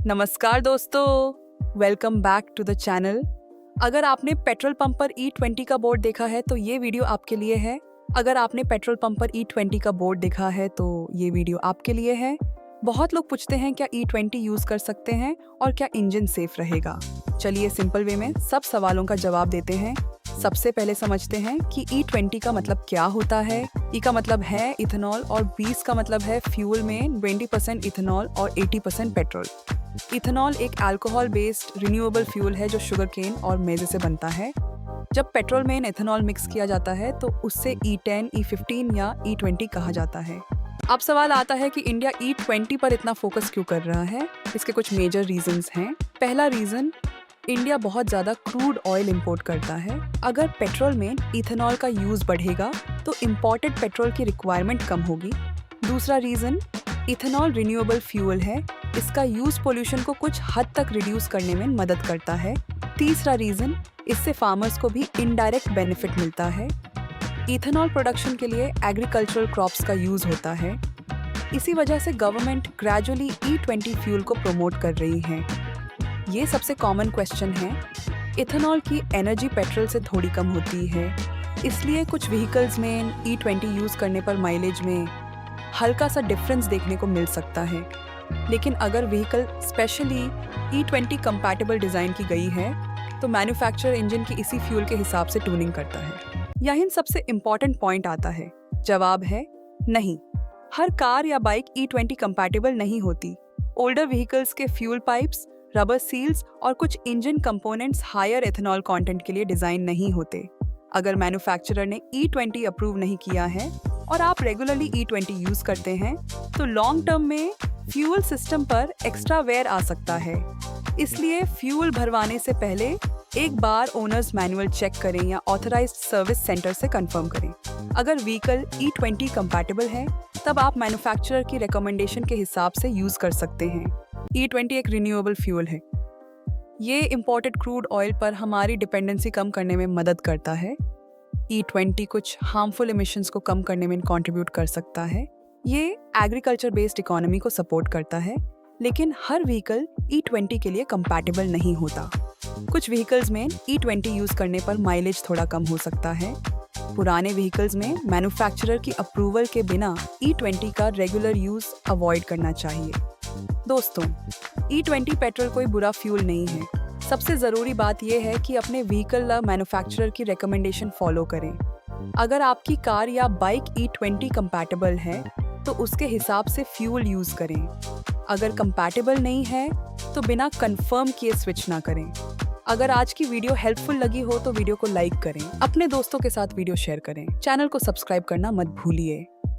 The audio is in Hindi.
नमस्कार दोस्तों, welcome back to the channel. अगर आपने पेट्रोल पंप पर E20 का बोर्ड देखा है तो ये वीडियो आपके लिए है। अगर आपने पेट्रोल पंप पर E20 का बोर्ड देखा है तो ये वीडियो आपके लिए है। बहुत लोग पूछते हैं क्या E20 यूज कर सकते हैं और क्या इंजन सेफ रहेगा। चलिए सिंपल वे में सब सवालों का जवाब देते हैं। सबसे पहले समझते हैं कि E20 का मतलब क्या होता है। E का मतलब है इथेनॉल और 20 का मतलब है फ्यूल में 20% इथेनॉल और 80% पेट्रोल। इथेनॉल एक अल्कोहल बेस्ड रिन्यूएबल फ्यूल है जो शुगर केन और मेजे से बनता है। जब पेट्रोल में इथेनॉल मिक्स किया जाता है तो उससे E10, E15 या E20 कहा जाता है। अब सवाल आता है कि इंडिया E20 पर इतना फोकस क्यों कर रहा है। इसके कुछ मेजर रीजंस हैं। पहला रीजन, इंडिया बहुत ज़्यादा क्रूड ऑयल इंपोर्ट करता है। अगर पेट्रोल में इथेनॉल का यूज़ बढ़ेगा तो इम्पोर्टेड पेट्रोल की रिक्वायरमेंट कम होगी। दूसरा रीज़न, इथेनॉल रिन्यूएबल फ्यूल है, इसका यूज़ पोल्यूशन को कुछ हद तक रिड्यूस करने में मदद करता है। तीसरा रीज़न, इससे फार्मर्स को भी इनडायरेक्ट बेनिफिट मिलता है। इथेनॉल प्रोडक्शन के लिए एग्रीकल्चरल क्रॉप्स का यूज़ होता है। इसी वजह से गवर्नमेंट ग्रेजुअली E20 फ्यूल को प्रमोट कर रही है। ये सबसे कॉमन क्वेश्चन है। इथेनॉल की एनर्जी पेट्रोल से थोड़ी कम होती है, इसलिए कुछ व्हीकल्स में E20 यूज़ करने पर माइलेज में हल्का सा डिफरेंस देखने को मिल सकता है। लेकिन अगर vehicle specially E20 compatible design की गई है तो मैन्युफैक्चरर इंजन की इसी फ्यूल के हिसाब से ट्यूनिंग करता है। यही सबसे इम्पॉर्टेंट पॉइंट आता है। जवाब है नहीं, हर कार या बाइक E20 कंपैटिबल नहीं होती। ओल्डर व्हीकल्स के फ्यूल पाइप्स, रबर सील्स और कुछ engine components higher ethanol content के लिए डिजाइन नहीं होते। अगर मैन्युफैक्चरर ने E20 अप्रूव नहीं किया है और आप रेगुलरली E20 यूज करते हैं तो लॉन्ग टर्म में फ्यूल सिस्टम पर एक्स्ट्रा वेयर आ सकता है। इसलिए फ्यूल भरवाने से पहले एक बार ओनर्स मैनुअल चेक करें या ऑथराइज्ड सर्विस सेंटर से कंफर्म करें। अगर व्हीकल E20 कंपैटिबल है तब आप मैन्युफैक्चरर की रिकमेंडेशन के हिसाब से यूज कर सकते हैं। E20 एक रिन्यूएबल फ्यूल है। ये इंपोर्टेड क्रूड ऑयल पर हमारी डिपेंडेंसी कम करने में मदद करता है। E20 कुछ हार्मफुल इमिशंस को कम करने में कंट्रीब्यूट कर सकता है। ये एग्रीकल्चर बेस्ड इकोनॉमी को सपोर्ट करता है, लेकिन हर व्हीकल E20 के लिए कंपैटिबल नहीं होता। कुछ व्हीकल्स में E20 यूज करने पर माइलेज थोड़ा कम हो सकता है। पुराने व्हीकल्स में मैन्युफैक्चरर की अप्रूवल के बिना E20 का रेगुलर यूज अवॉइड करना चाहिए। दोस्तों, E20 पेट्रोल कोई बुरा फ्यूल नहीं है। सबसे ज़रूरी बात यह है कि अपने व्हीकल या मैन्युफैक्चरर की रिकमेंडेशन फॉलो करें। अगर आपकी कार या बाइक E20 कंपैटिबल है तो उसके हिसाब से फ्यूल यूज़ करें। अगर कंपैटिबल नहीं है तो बिना कंफर्म किए स्विच ना करें। अगर आज की वीडियो हेल्पफुल लगी हो तो वीडियो को लाइक करें, अपने दोस्तों के साथ वीडियो शेयर करें, चैनल को सब्सक्राइब करना मत भूलिए।